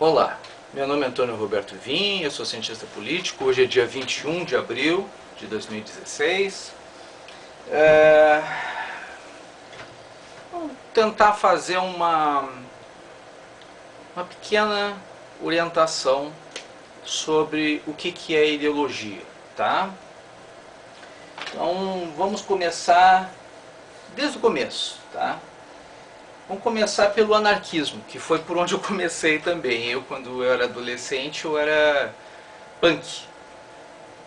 Olá, meu nome é Antônio Roberto Vim, eu sou cientista político. Hoje é dia 21 de abril de 2016. Vou tentar fazer uma pequena orientação sobre o que é ideologia, tá? Então vamos começar desde o começo, tá? Vamos começar pelo anarquismo, que foi por onde eu comecei também. Quando eu era adolescente, eu era punk.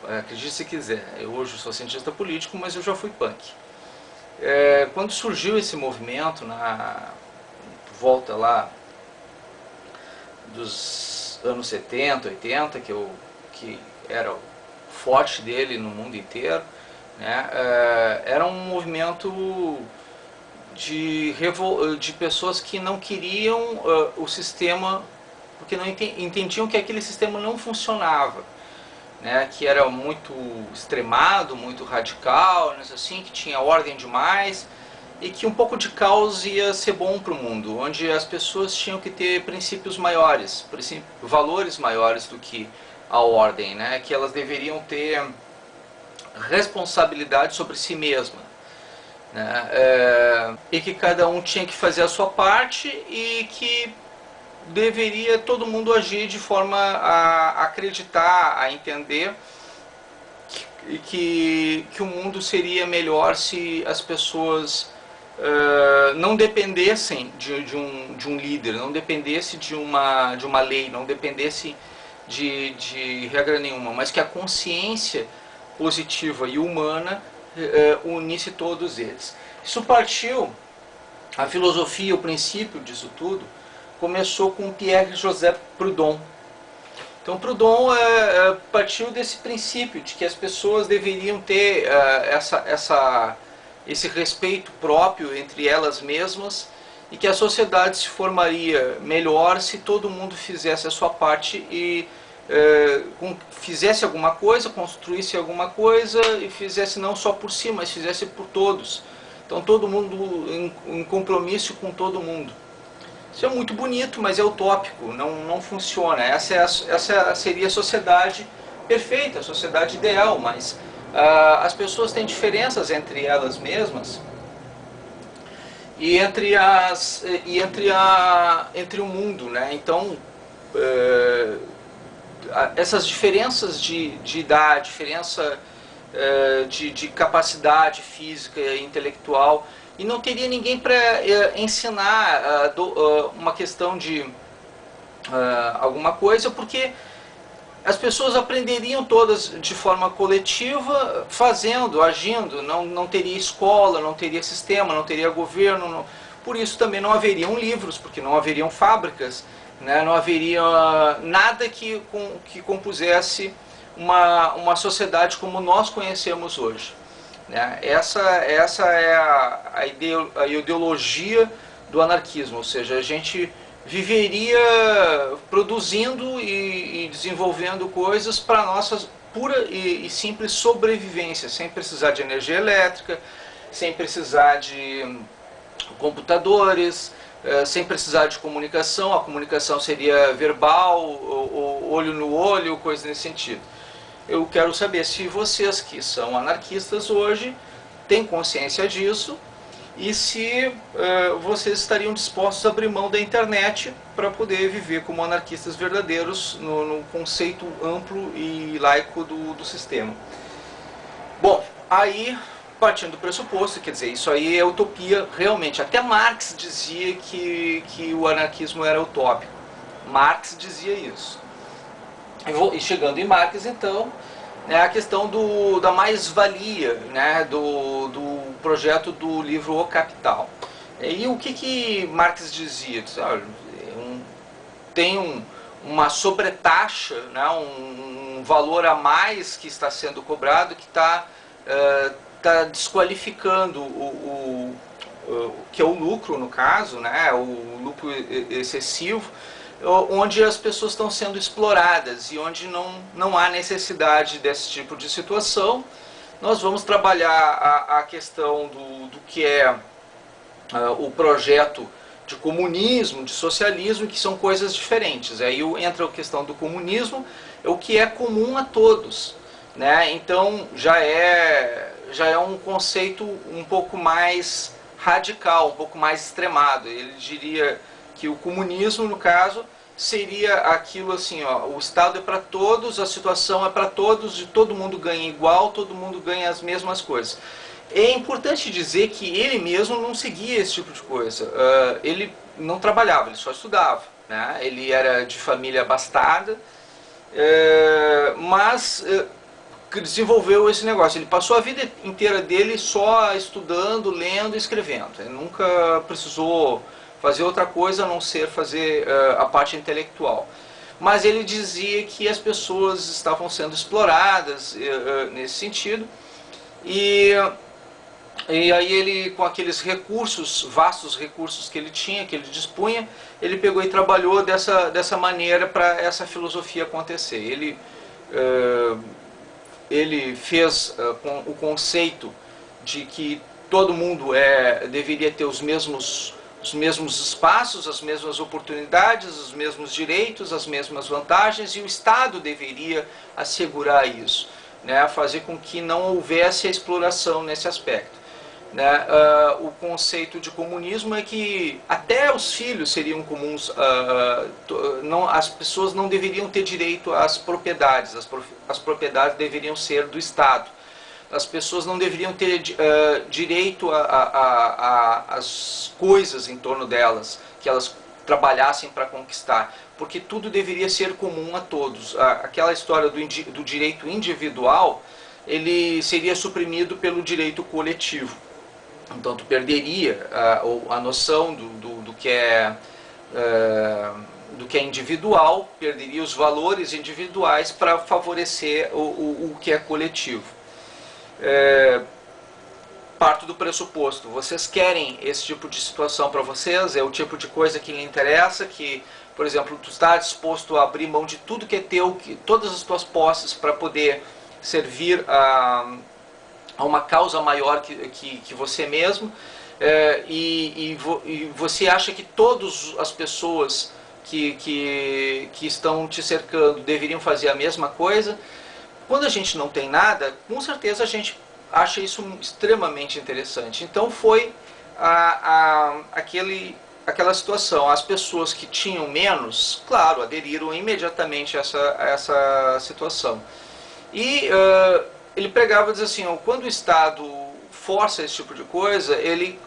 Acredite se quiser. Hoje eu sou cientista político, mas eu já fui punk. Quando surgiu esse movimento, na volta lá dos anos 70, 80, que era o forte dele no mundo inteiro, né? Era um movimento de pessoas que não queriam o sistema, porque não entendiam que aquele sistema não funcionava, né? Que era muito extremado, muito radical, assim, que tinha ordem demais e que um pouco de caos ia ser bom para o mundo, onde as pessoas tinham que ter princípios maiores, valores maiores do que a ordem, né? Que elas deveriam ter responsabilidade sobre si mesma, né? E que cada um tinha que fazer a sua parte e que deveria todo mundo agir de forma a acreditar, a entender que o mundo seria melhor se as pessoas não dependessem de um líder, não dependesse de uma lei, não dependesse de regra nenhuma, mas que a consciência positiva e humana unisse todos eles. Isso partiu, a filosofia, o princípio disso tudo, começou com Pierre-Joseph Proudhon. Então Proudhon partiu desse princípio de que as pessoas deveriam ter esse respeito próprio entre elas mesmas e que a sociedade se formaria melhor se todo mundo fizesse a sua parte e fizesse alguma coisa, construísse alguma coisa e fizesse não só por si, mas fizesse por todos. Então todo mundo em compromisso com todo mundo. Isso é muito bonito, mas é utópico, não funciona. Essa seria a sociedade perfeita, a sociedade ideal, mas as pessoas têm diferenças entre elas mesmas e entre o mundo, né? Então essas diferenças de idade, diferença de capacidade física e intelectual, e não teria ninguém para ensinar uma questão de alguma coisa, porque as pessoas aprenderiam todas de forma coletiva, fazendo, agindo. Não teria escola, não teria sistema, não teria governo, por isso também não haveriam livros, porque não haveriam fábricas, né? Não haveria nada que compusesse uma sociedade como nós conhecemos hoje, né? Essa é a ideologia do anarquismo, ou seja, a gente viveria produzindo e desenvolvendo coisas para a nossa pura e simples sobrevivência, sem precisar de energia elétrica, sem precisar de computadores, sem precisar de comunicação. A comunicação seria verbal, olho no olho, coisa nesse sentido. Eu quero saber se vocês que são anarquistas hoje têm consciência disso e se vocês estariam dispostos a abrir mão da internet para poder viver como anarquistas verdadeiros no conceito amplo e laico do sistema. Bom, aí partindo do pressuposto, quer dizer, isso aí é utopia realmente. Até Marx dizia que o anarquismo era utópico. Marx dizia isso. E chegando em Marx, então, a questão da mais-valia, né, do projeto do livro O Capital. E o que Marx dizia? Tem uma sobretaxa, né, um valor a mais que está sendo cobrado, que está desqualificando o que é o lucro, no caso, né, o lucro excessivo, onde as pessoas estão sendo exploradas e onde não há necessidade desse tipo de situação. Nós vamos trabalhar a questão do que é o projeto de comunismo, de socialismo, que são coisas diferentes. Aí entra a questão do comunismo, o que é comum a todos, né? Então já é um conceito um pouco mais radical, um pouco mais extremado. Ele diria que o comunismo, no caso, seria aquilo assim, ó, o Estado é para todos, a situação é para todos, e todo mundo ganha igual, todo mundo ganha as mesmas coisas. É importante dizer que ele mesmo não seguia esse tipo de coisa. Ele não trabalhava, ele só estudava, né? Ele era de família abastada, mas desenvolveu esse negócio. Ele passou a vida inteira dele só estudando, lendo e escrevendo. Ele nunca precisou fazer outra coisa a não ser fazer a parte intelectual. Mas ele dizia que as pessoas estavam sendo exploradas nesse sentido, e aí ele, com aqueles recursos, vastos recursos que ele tinha, que ele dispunha, ele pegou e trabalhou dessa maneira para essa filosofia acontecer. Ele fez o conceito de que todo mundo deveria ter os mesmos espaços, as mesmas oportunidades, os mesmos direitos, as mesmas vantagens, e o Estado deveria assegurar isso, né, fazer com que não houvesse a exploração nesse aspecto. Né? O conceito de comunismo é que até os filhos seriam comuns, as pessoas não deveriam ter direito às propriedades, as propriedades deveriam ser do Estado. As pessoas não deveriam ter direito às coisas em torno delas, que elas trabalhassem para conquistar, porque tudo deveria ser comum a todos. Aquela história do direito individual, ele seria suprimido pelo direito coletivo. Então tu perderia a noção do que é individual, perderia os valores individuais para favorecer o que é coletivo. Parto do pressuposto, vocês querem esse tipo de situação para vocês, é o tipo de coisa que lhe interessa, que, por exemplo, tu está disposto a abrir mão de tudo que é teu, todas as tuas posses, para poder servir a uma causa maior que você mesmo, e você acha que todas as pessoas que estão te cercando deveriam fazer a mesma coisa. Quando a gente não tem nada, com certeza a gente acha isso extremamente interessante. Então foi aquela situação. As pessoas que tinham menos, claro, aderiram imediatamente a essa situação. E ele pregava, diz assim, quando o Estado força esse tipo de coisa, ele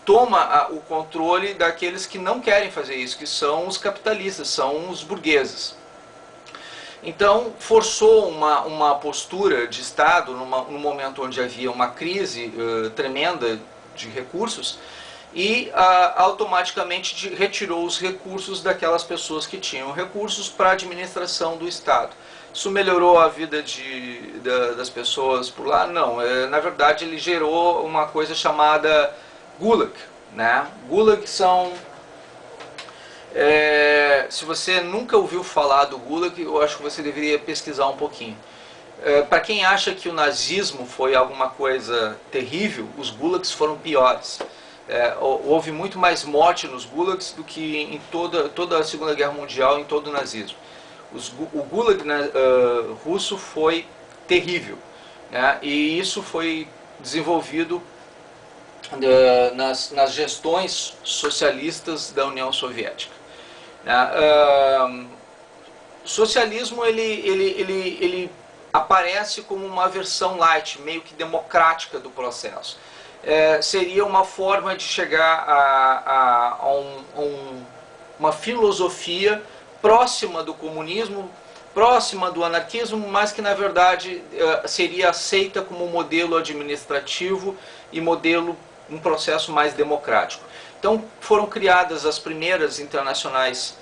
toma o controle daqueles que não querem fazer isso, que são os capitalistas, são os burgueses. Então forçou uma postura de Estado num momento onde havia uma crise tremenda de recursos, e automaticamente retirou os recursos daquelas pessoas que tinham recursos para a administração do Estado. Isso melhorou a vida das pessoas por lá? Não. Na verdade, ele gerou uma coisa chamada Gulag. Né? Gulag são... se você nunca ouviu falar do Gulag, eu acho que você deveria pesquisar um pouquinho. Para quem acha que o nazismo foi alguma coisa terrível, os Gulags foram piores. Houve muito mais morte nos Gulags do que em toda a Segunda Guerra Mundial, em todo o nazismo. O Gulag russo foi terrível, né? E isso foi desenvolvido nas gestões socialistas da União Soviética. O socialismo ele aparece como uma versão light, meio que democrática do processo. Seria uma forma de chegar a uma filosofia próxima do comunismo, próxima do anarquismo, mas que na verdade seria aceita como modelo administrativo e um processo mais democrático. Então foram criadas as primeiras internacionais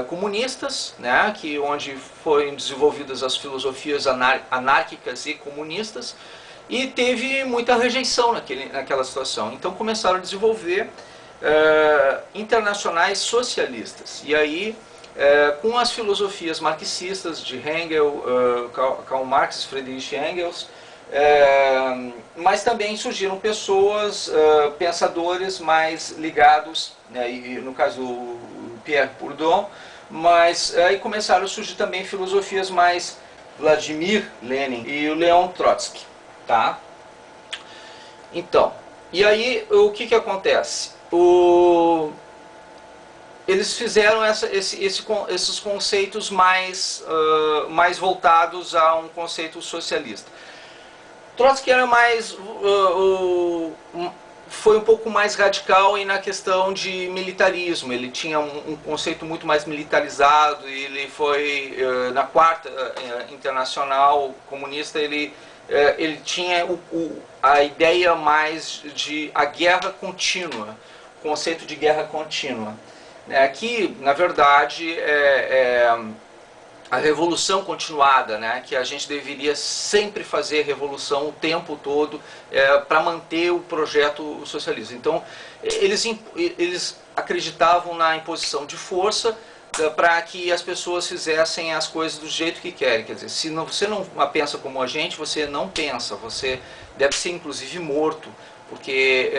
comunistas, né, onde foram desenvolvidas as filosofias anárquicas e comunistas, e teve muita rejeição naquela situação. Então começaram a desenvolver internacionais socialistas, e aí com as filosofias marxistas de Karl Marx, Friedrich Engels, Mas também surgiram pessoas, pensadores mais ligados, né, e no caso o Pierre Proudhon, mas aí começaram a surgir também filosofias mais Vladimir Lenin e o Leon Trotsky, tá? Então, e aí o que acontece? Eles fizeram esses conceitos mais voltados a um conceito socialista. Trotsky era foi um pouco mais radical e na questão de militarismo. Ele tinha um conceito muito mais militarizado. Ele foi na quarta internacional comunista. Ele tinha a ideia mais de a guerra contínua, o conceito de guerra contínua. Aqui, na verdade, a revolução continuada, né? Que a gente deveria sempre fazer revolução o tempo todo para manter o projeto socialista. Então, eles acreditavam na imposição de força para que as pessoas fizessem as coisas do jeito que querem. Quer dizer, se você não pensa como a gente, você não pensa, você deve ser inclusive morto, porque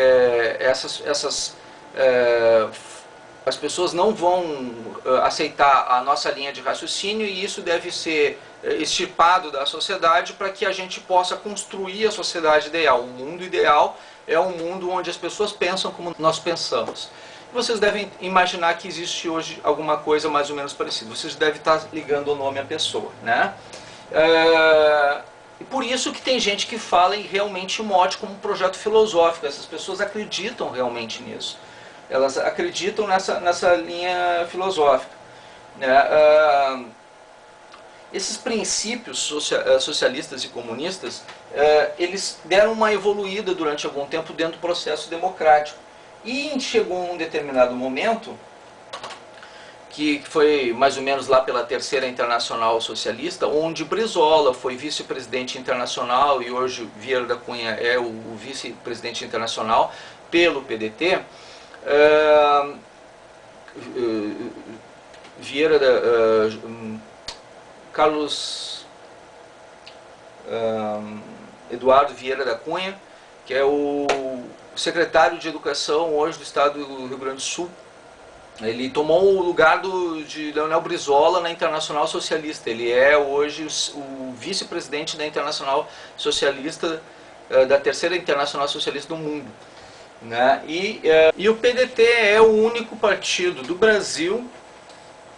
as pessoas não vão aceitar a nossa linha de raciocínio e isso deve ser extirpado da sociedade para que a gente possa construir a sociedade ideal. O mundo ideal é um mundo onde as pessoas pensam como nós pensamos. Vocês devem imaginar que existe hoje alguma coisa mais ou menos parecida. Vocês devem estar ligando o nome à pessoa, né? E por isso que tem gente que fala em realmente mote como um projeto filosófico. Essas pessoas acreditam realmente nisso. Elas acreditam nessa linha filosófica, né? Esses princípios socialistas e comunistas, eles deram uma evoluída durante algum tempo dentro do processo democrático. E chegou um determinado momento, que foi mais ou menos lá pela Terceira Internacional Socialista, onde Brizola foi vice-presidente internacional e hoje Vieira da Cunha é o vice-presidente internacional pelo PDT. Carlos Eduardo Vieira da Cunha, que é o secretário de Educação hoje do estado do Rio Grande do Sul. Ele tomou o lugar de Leonel Brizola na Internacional Socialista. Ele é hoje o vice-presidente da Internacional Socialista, da Terceira Internacional Socialista do mundo, né? E o PDT é o único partido do Brasil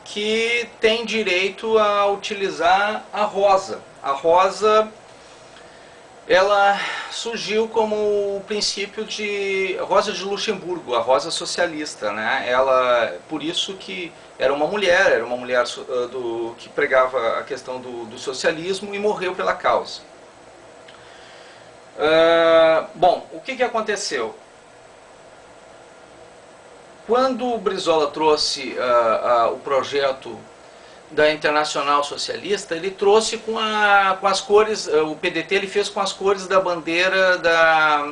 que tem direito a utilizar a rosa. A rosa, ela surgiu como o princípio de Rosa de Luxemburgo, a rosa socialista, né? Por isso que era uma mulher que pregava a questão do socialismo e morreu pela causa. Bom, o que aconteceu? Quando o Brizola trouxe o projeto da Internacional Socialista, ele trouxe com as cores, o PDT ele fez com as cores da bandeira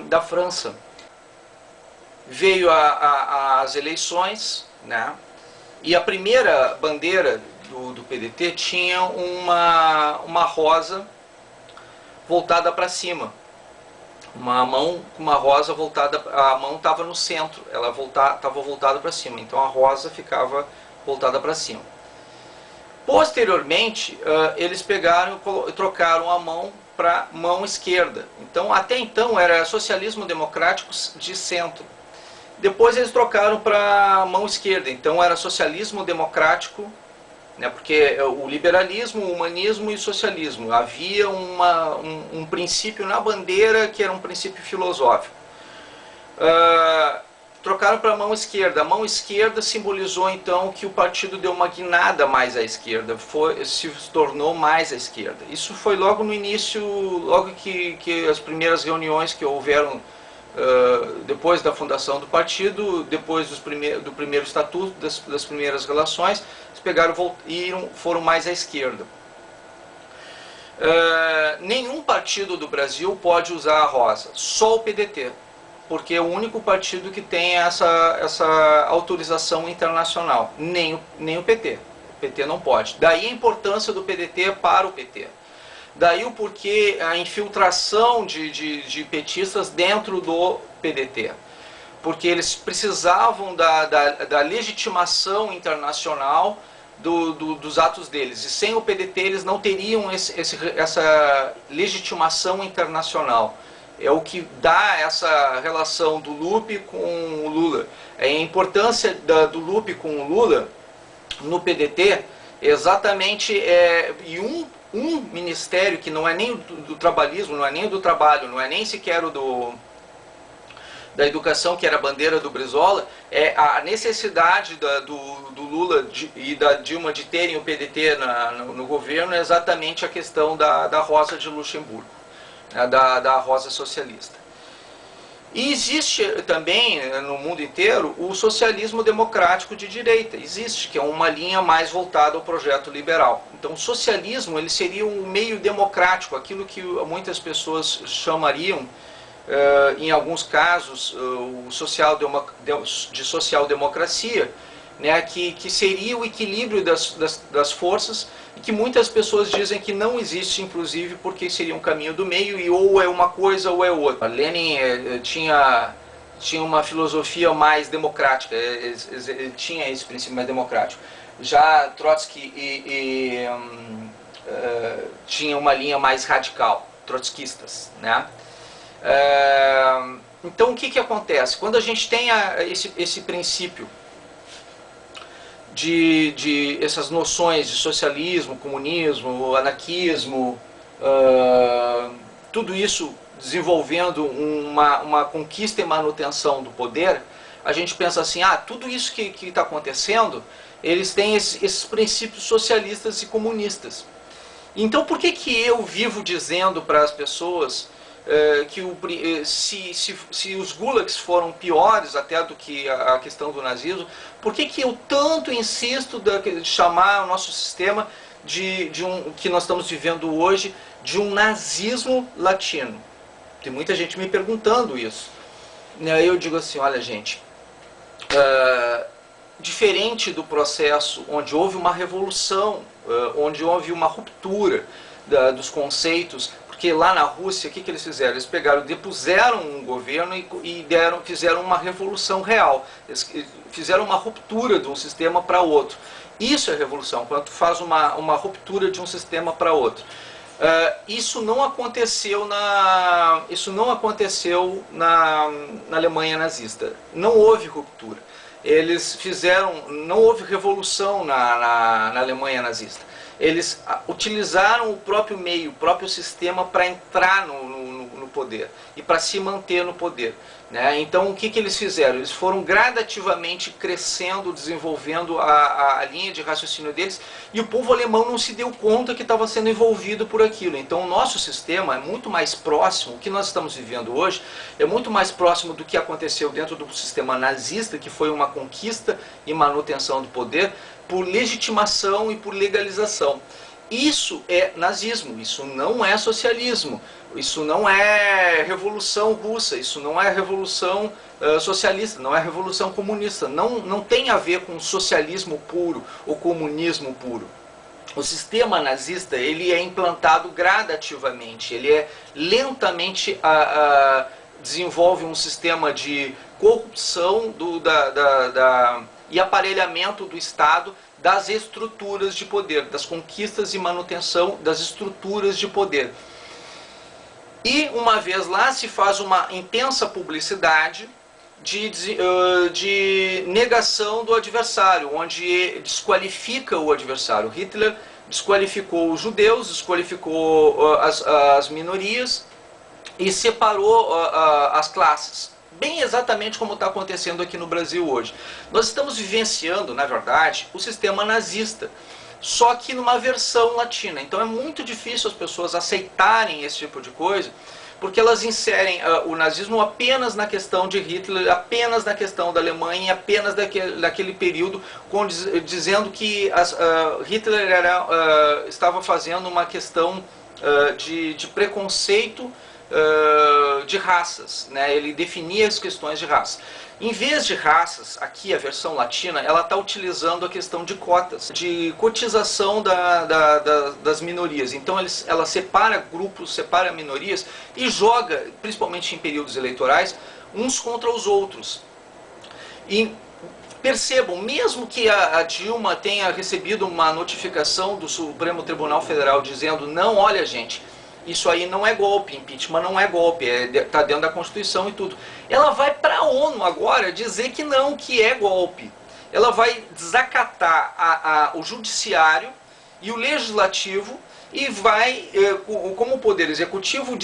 da França. Veio as eleições, né? E a primeira bandeira do PDT tinha uma rosa voltada para cima. Uma mão com uma rosa voltada, a mão estava no centro, ela estava voltada para cima, então a rosa ficava voltada para cima. Posteriormente, eles pegaram e trocaram a mão para mão esquerda. Então, até então era socialismo democrático de centro. Depois eles trocaram para mão esquerda, então era socialismo democrático, né, porque o liberalismo, o humanismo e o socialismo, havia um princípio na bandeira que era um princípio filosófico. Trocaram para a mão esquerda. A mão esquerda simbolizou então que o partido deu uma guinada mais à esquerda, se tornou mais à esquerda. Isso foi logo no início, logo que as primeiras reuniões que houveram depois da fundação do partido, depois do primeiro estatuto, das primeiras relações, eles pegaram foram mais à esquerda. Nenhum partido do Brasil pode usar a rosa, só o PDT, porque é o único partido que tem essa autorização internacional, nem o PT. O PT não pode. Daí a importância do PDT para o PT. Daí o porquê a infiltração de petistas dentro do PDT. Porque eles precisavam da legitimação internacional dos atos deles. E sem o PDT eles não teriam essa legitimação internacional. É o que dá essa relação do Lupe com o Lula. A importância do Lupe com o Lula no PDT exatamente e um ministério que não é nem do trabalhismo, não é nem do trabalho, não é nem sequer o da educação, que era a bandeira do Brizola, é a necessidade do Lula e da Dilma de terem o PDT no governo, é exatamente a questão da Rosa de Luxemburgo, né, da Rosa socialista. E existe também no mundo inteiro o socialismo democrático de direita, existe, que é uma linha mais voltada ao projeto liberal. Então o socialismo ele seria um meio democrático, aquilo que muitas pessoas chamariam, em alguns casos, o de social-democracia, né, que seria o equilíbrio das forças, e que muitas pessoas dizem que não existe, inclusive, porque seria um caminho do meio, e ou é uma coisa ou é outra. Lenin tinha uma filosofia mais democrática, ele tinha esse princípio mais democrático. Já Trotsky tinha uma linha mais radical, trotskistas, né? Então o que acontece? Quando a gente tem esse princípio de essas noções de socialismo, comunismo, anarquismo, tudo isso desenvolvendo uma conquista e manutenção do poder, a gente pensa assim, tudo isso que está acontecendo, eles têm esses princípios socialistas e comunistas. Então por que eu vivo dizendo para as pessoas que se os gulags foram piores até do que a questão do nazismo, por que eu tanto insisto de chamar o nosso sistema que nós estamos vivendo hoje de um nazismo latino? Tem muita gente me perguntando isso. Eu digo assim, olha gente, diferente do processo onde houve uma revolução, onde houve uma ruptura dos conceitos, porque lá na Rússia, o que eles fizeram? Eles depuseram um governo e fizeram uma revolução real. Eles fizeram uma ruptura de um sistema para outro. Isso é revolução, quando tu faz uma ruptura de um sistema para outro. Isso não aconteceu na Alemanha nazista. Não houve ruptura. Não houve revolução na Alemanha nazista. Eles utilizaram o próprio meio, o próprio sistema para entrar no poder e para se manter no poder, né? Então o que eles fizeram? Eles foram gradativamente crescendo, desenvolvendo a linha de raciocínio deles, e o povo alemão não se deu conta que estava sendo envolvido por aquilo. Então o nosso sistema é muito mais próximo, o que nós estamos vivendo hoje é muito mais próximo do que aconteceu dentro do sistema nazista, que foi uma conquista e manutenção do poder por legitimação e por legalização. Isso é nazismo, isso não é socialismo, isso não é revolução russa, isso não é revolução socialista, não é revolução comunista, não tem a ver com socialismo puro ou comunismo puro. O sistema nazista ele é implantado gradativamente, ele é lentamente desenvolve um sistema de corrupção e aparelhamento do Estado das estruturas de poder, das conquistas e manutenção das estruturas de poder. E uma vez lá se faz uma intensa publicidade de negação do adversário, onde desqualifica o adversário. Hitler desqualificou os judeus, desqualificou as minorias e separou as classes. Bem exatamente como está acontecendo aqui no Brasil hoje. Nós estamos vivenciando, na verdade, o sistema nazista, só que numa versão latina. Então é muito difícil as pessoas aceitarem esse tipo de coisa, porque elas inserem o nazismo apenas na questão de Hitler, apenas na questão da Alemanha, apenas daquele período, dizendo que Hitler estava fazendo uma questão de preconceito de raças, né? Ele definia as questões de raça. Em vez de raças, aqui a versão latina, ela está utilizando a questão de cotas, de cotização das minorias. Então ela separa grupos, separa minorias e joga, principalmente em períodos eleitorais, uns contra os outros. E percebam, mesmo que a Dilma tenha recebido uma notificação do Supremo Tribunal Federal dizendo: não, olha gente, isso aí não é golpe, impeachment não é golpe, está dentro da Constituição e tudo. Ela vai para a ONU agora dizer que não, que é golpe. Ela vai desacatar o judiciário e o legislativo e vai, como o poder executivo,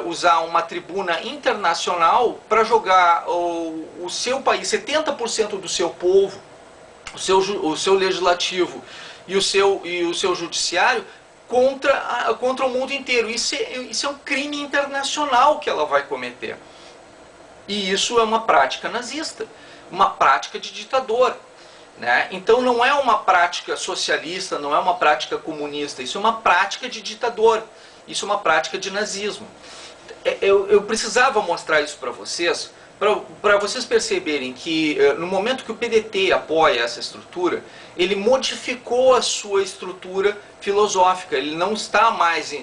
usar uma tribuna internacional para jogar o seu país, 70% do seu povo, o seu legislativo e o seu judiciário, contra o mundo inteiro. Isso é um crime internacional que ela vai cometer. E isso é uma prática nazista, uma prática de ditador. Né? Então não é uma prática socialista, não é uma prática comunista, isso é uma prática de ditador, isso é uma prática de nazismo. Eu precisava mostrar isso para vocês perceberem que no momento que o PDT apoia essa estrutura, ele modificou a sua estrutura filosófica, ele não está mais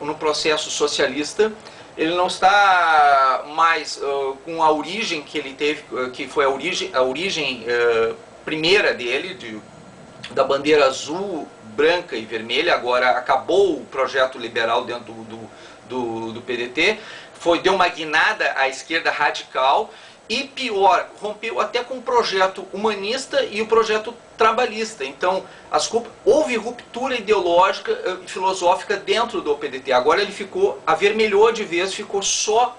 no processo socialista, ele não está mais com a origem que ele teve, que foi a origem primeira dele, da bandeira azul, branca e vermelha. Agora acabou o projeto liberal dentro do PDT, deu uma guinada à esquerda radical e, pior, rompeu até com o projeto humanista e o projeto trabalhista. Então houve ruptura ideológica e filosófica dentro do PDT. Agora ele avermelhou de vez, ficou só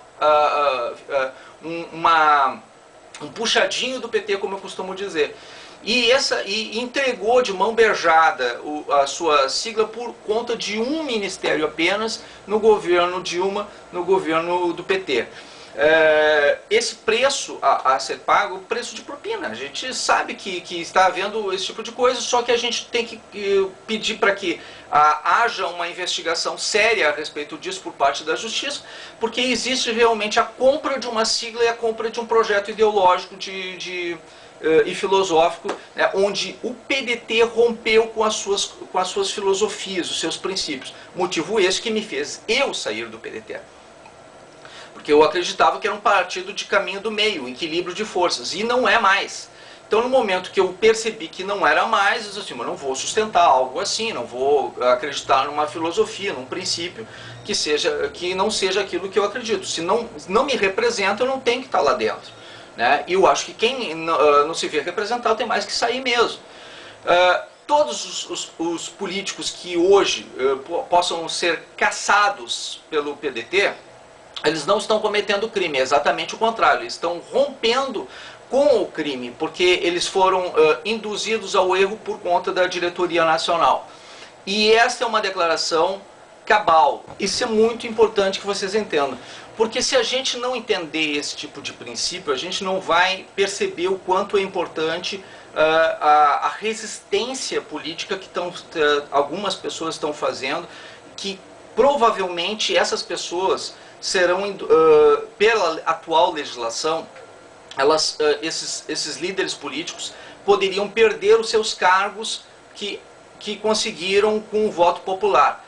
um puxadinho do PT, como eu costumo dizer. E entregou de mão beijada a sua sigla por conta de um ministério apenas no governo Dilma, no governo do PT. Esse preço a ser pago, o preço de propina. A gente sabe que está havendo esse tipo de coisa, só que a gente tem que pedir para que haja uma investigação séria a respeito disso por parte da justiça, porque existe realmente a compra de uma sigla e a compra de um projeto ideológico e filosófico, né, onde o PDT rompeu com as suas filosofias, os seus princípios. Motivo esse que me fez eu sair do PDT. Porque eu acreditava que era um partido de caminho do meio, equilíbrio de forças, e não é mais. Então, no momento que eu percebi que não era mais, eu disse assim: eu não vou sustentar algo assim, não vou acreditar numa filosofia, num princípio que não seja aquilo que eu acredito. Se não me representa, eu não tenho que estar lá dentro. Né? E eu acho que quem não se vê representado tem mais que sair mesmo. Todos os políticos que hoje possam ser caçados pelo PDT, eles não estão cometendo crime, é exatamente o contrário, eles estão rompendo com o crime, porque eles foram induzidos ao erro por conta da diretoria nacional. E essa é uma declaração cabal. Isso é muito importante que vocês entendam, porque se a gente não entender esse tipo de princípio, a gente não vai perceber o quanto é importante a resistência política que algumas pessoas estão fazendo, que provavelmente essas pessoas serão, pela atual legislação, esses líderes políticos poderiam perder os seus cargos que conseguiram com o voto popular.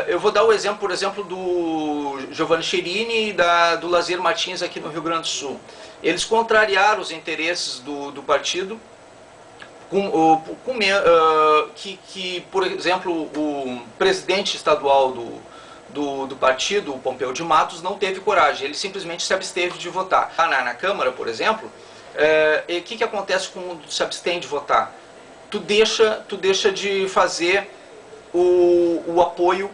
Eu vou dar o exemplo, por exemplo, do Giovanni Cherini e do Lazier Martins aqui no Rio Grande do Sul. Eles contrariaram os interesses do partido, por exemplo, o presidente estadual do partido, o Pompeu de Matos, não teve coragem, ele simplesmente se absteve de votar. Na Câmara, por exemplo, o que acontece quando se abstém de votar? Tu deixa de fazer o apoio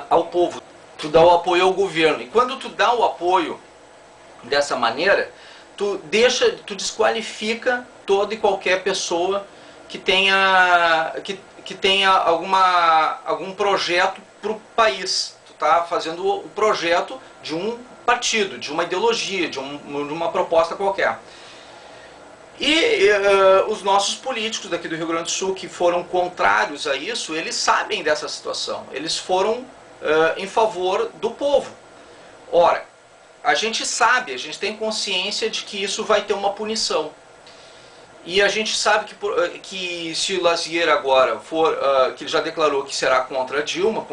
ao povo, tu dá o apoio ao governo. E quando tu dá o apoio dessa maneira, tu desqualifica toda e qualquer pessoa que tenha algum projeto para o país. Tu está fazendo o projeto de um partido, de uma ideologia, de uma proposta qualquer. E os nossos políticos daqui do Rio Grande do Sul, que foram contrários a isso, eles sabem dessa situação. Eles foram em favor do povo. Ora, a gente sabe, a gente tem consciência de que isso vai ter uma punição. E a gente sabe que se o Lazier agora for, que ele já declarou que será contra a Dilma,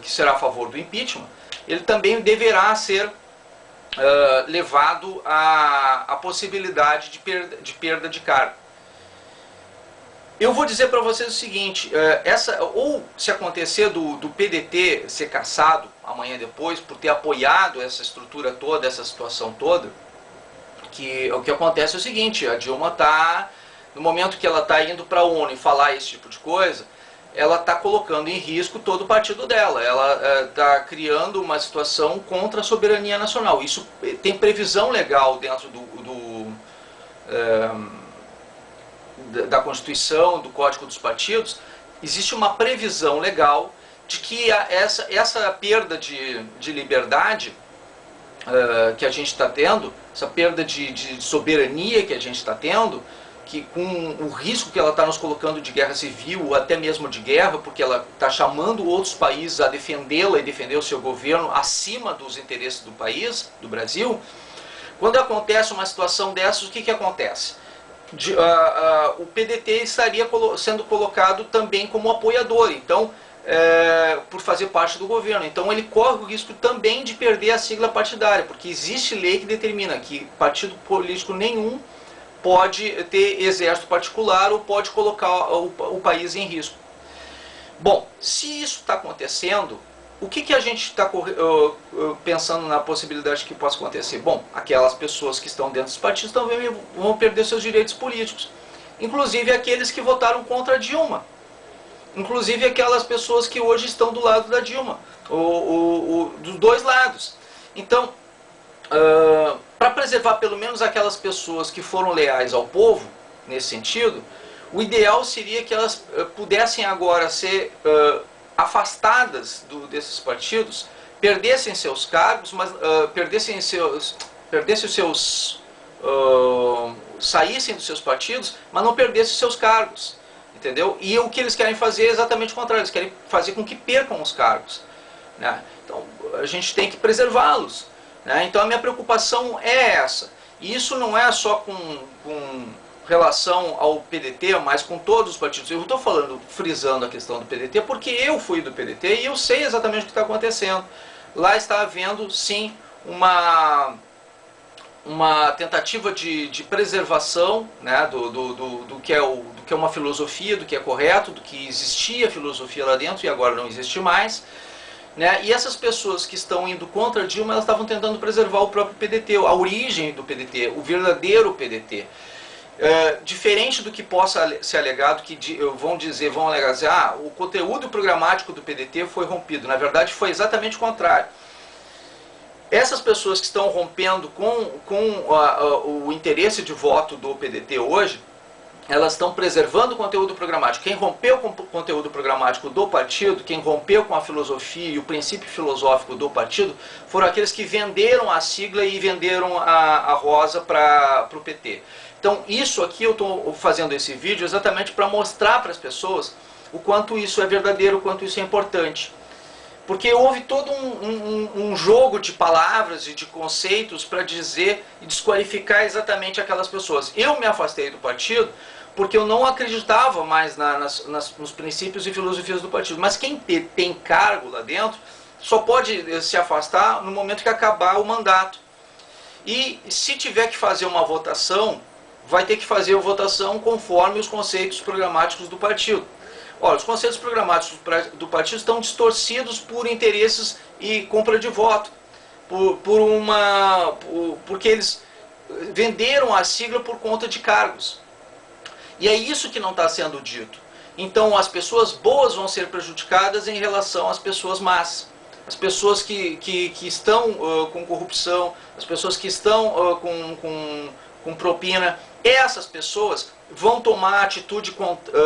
que será a favor do impeachment, ele também deverá ser levado à possibilidade de perda de cargo. Eu vou dizer para vocês o seguinte, ou se acontecer do PDT ser cassado amanhã depois, por ter apoiado essa estrutura toda, essa situação toda, o que acontece é o seguinte, a Dilma está, no momento que ela está indo para a ONU e falar esse tipo de coisa, ela está colocando em risco todo o partido dela, ela está criando uma situação contra a soberania nacional. Isso tem previsão legal dentro da Constituição, do Código dos Partidos, existe uma previsão legal de que essa perda de liberdade que a gente está tendo, essa perda de soberania que a gente está tendo, que com o risco que ela está nos colocando de guerra civil, ou até mesmo de guerra, porque ela está chamando outros países a defendê-la e defender o seu governo acima dos interesses do país, do Brasil, quando acontece uma situação dessas, o que acontece? O PDT estaria sendo colocado também como apoiador, então, por fazer parte do governo. Então ele corre o risco também de perder a sigla partidária, porque existe lei que determina que partido político nenhum pode ter exército particular ou pode colocar o país em risco. Bom, se isso está acontecendo, o que a gente está pensando na possibilidade que possa acontecer? Bom, aquelas pessoas que estão dentro dos partidos também vão perder seus direitos políticos, inclusive aqueles que votaram contra a Dilma, inclusive aquelas pessoas que hoje estão do lado da Dilma, dos dois lados. Então, para preservar pelo menos aquelas pessoas que foram leais ao povo, nesse sentido, o ideal seria que elas pudessem agora ser afastadas desses partidos, perdessem seus cargos, mas saíssem dos seus partidos, mas não perdessem seus cargos, entendeu? E o que eles querem fazer é exatamente o contrário, eles querem fazer com que percam os cargos, né? Então a gente tem que preservá-los, né? Então a minha preocupação é essa. E isso não é só com relação ao PDT, mas com todos os partidos. Eu estou frisando a questão do PDT, porque eu fui do PDT e eu sei exatamente o que está acontecendo. Lá está havendo, sim, uma tentativa de preservação, né, do que é uma filosofia, do que é correto, do que existia filosofia lá dentro e agora não existe mais. Né? E essas pessoas que estão indo contra a Dilma, elas estavam tentando preservar o próprio PDT, a origem do PDT, o verdadeiro PDT. Diferente do que possa ser alegado, que vão alegar dizer, o conteúdo programático do PDT foi rompido. Na verdade foi exatamente o contrário. Essas pessoas que estão rompendo com o interesse de voto do PDT hoje, elas estão preservando o conteúdo programático. Quem rompeu com o conteúdo programático do partido, quem rompeu com a filosofia e o princípio filosófico do partido, foram aqueles que venderam a sigla e venderam a rosa para o PT. Então isso aqui eu estou fazendo esse vídeo exatamente para mostrar para as pessoas o quanto isso é verdadeiro, o quanto isso é importante. Porque houve todo um jogo de palavras e de conceitos para dizer e desqualificar exatamente aquelas pessoas. Eu me afastei do partido porque eu não acreditava mais nos princípios e filosofias do partido. Mas quem tem cargo lá dentro só pode se afastar no momento que acabar o mandato. E se tiver que fazer uma votação, vai ter que fazer a votação conforme os conceitos programáticos do partido. Olha, os conceitos programáticos do partido estão distorcidos por interesses e compra de voto, porque eles venderam a sigla por conta de cargos. E é isso que não está sendo dito. Então as pessoas boas vão ser prejudicadas em relação às pessoas más. As pessoas que estão com corrupção, as pessoas que estão com propina, essas pessoas vão tomar atitude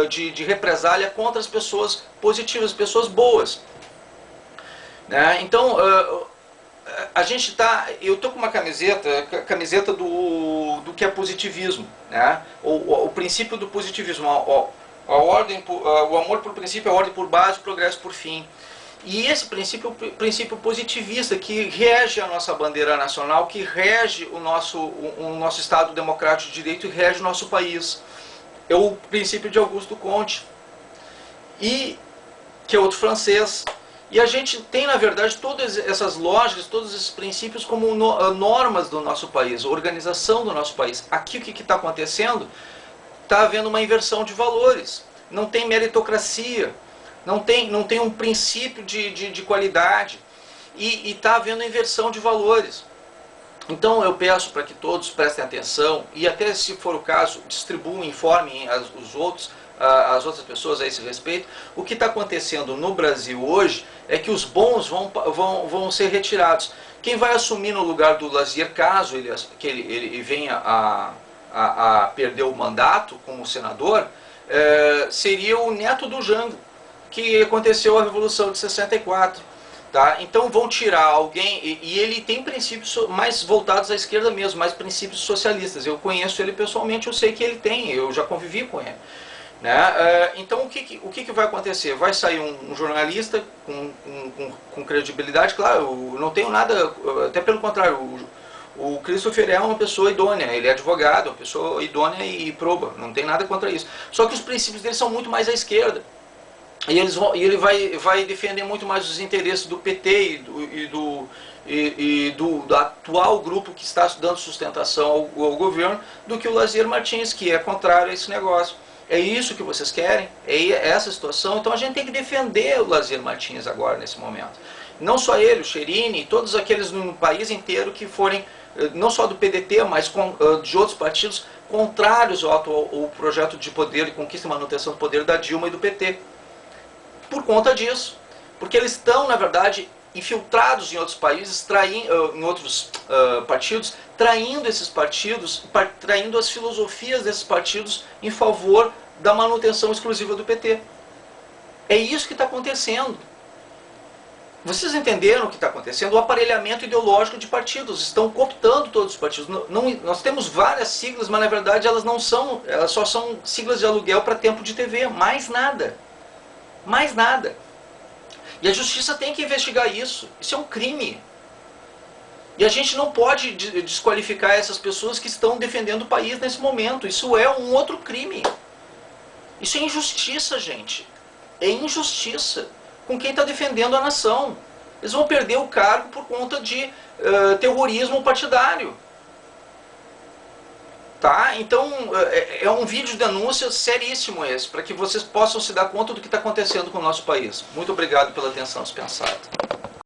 de represália contra as pessoas positivas, as pessoas boas. Né? Então, a gente eu estou com uma camiseta do que é positivismo, né? O princípio do positivismo, o amor por princípio, a ordem por base, o progresso por fim. E esse princípio é o princípio positivista que rege a nossa bandeira nacional, que rege o nosso Estado democrático de direito e rege o nosso país. É o princípio de Augusto Comte, que é outro francês. E a gente tem, na verdade, todas essas lógicas, todos esses princípios como normas do nosso país, organização do nosso país. Aqui o que está acontecendo? Está havendo uma inversão de valores. Não tem meritocracia, não tem um princípio de qualidade. E está havendo inversão de valores. Então eu peço para que todos prestem atenção e até, se for o caso, distribuam, informem as outras pessoas a esse respeito. O que está acontecendo no Brasil hoje é que os bons vão ser retirados. Quem vai assumir no lugar do Lazier, caso ele venha a perder o mandato como senador, seria o neto do Jango, que aconteceu a Revolução de 64. Tá? Então vão tirar alguém, e ele tem princípios mais voltados à esquerda mesmo, mais princípios socialistas. Eu conheço ele pessoalmente, eu sei que ele tem, eu já convivi com ele. Né? Então o que vai acontecer? Vai sair um jornalista com credibilidade, claro, eu não tenho nada, até pelo contrário, o Christopher é uma pessoa idônea, ele é advogado, uma pessoa idônea e proba, não tem nada contra isso. Só que os princípios dele são muito mais à esquerda. E ele vai defender muito mais os interesses do PT e do atual grupo que está dando sustentação ao governo do que o Lazier Martins, que é contrário a esse negócio. É isso que vocês querem? É essa situação? Então a gente tem que defender o Lazier Martins agora, nesse momento. Não só ele, o Cherini, todos aqueles no país inteiro que forem, não só do PDT, mas de outros partidos contrários ao projeto de poder e conquista e manutenção do poder da Dilma e do PT. Por conta disso, porque eles estão, na verdade, infiltrados em outros países, em outros partidos, traindo esses partidos, traindo as filosofias desses partidos em favor da manutenção exclusiva do PT. É isso que está acontecendo. Vocês entenderam o que está acontecendo? O aparelhamento ideológico de partidos. Estão cooptando todos os partidos. Nós temos várias siglas, mas na verdade elas só são siglas de aluguel para tempo de TV, mais nada. Mais nada. E a justiça tem que investigar isso. Isso é um crime. E a gente não pode desqualificar essas pessoas que estão defendendo o país nesse momento. Isso é um outro crime. Isso é injustiça, gente. É injustiça com quem está defendendo a nação. Eles vão perder o cargo por conta de terrorismo partidário. Tá? Então é um vídeo de denúncia seríssimo esse, para que vocês possam se dar conta do que está acontecendo com o nosso país. Muito obrigado pela atenção dispensada.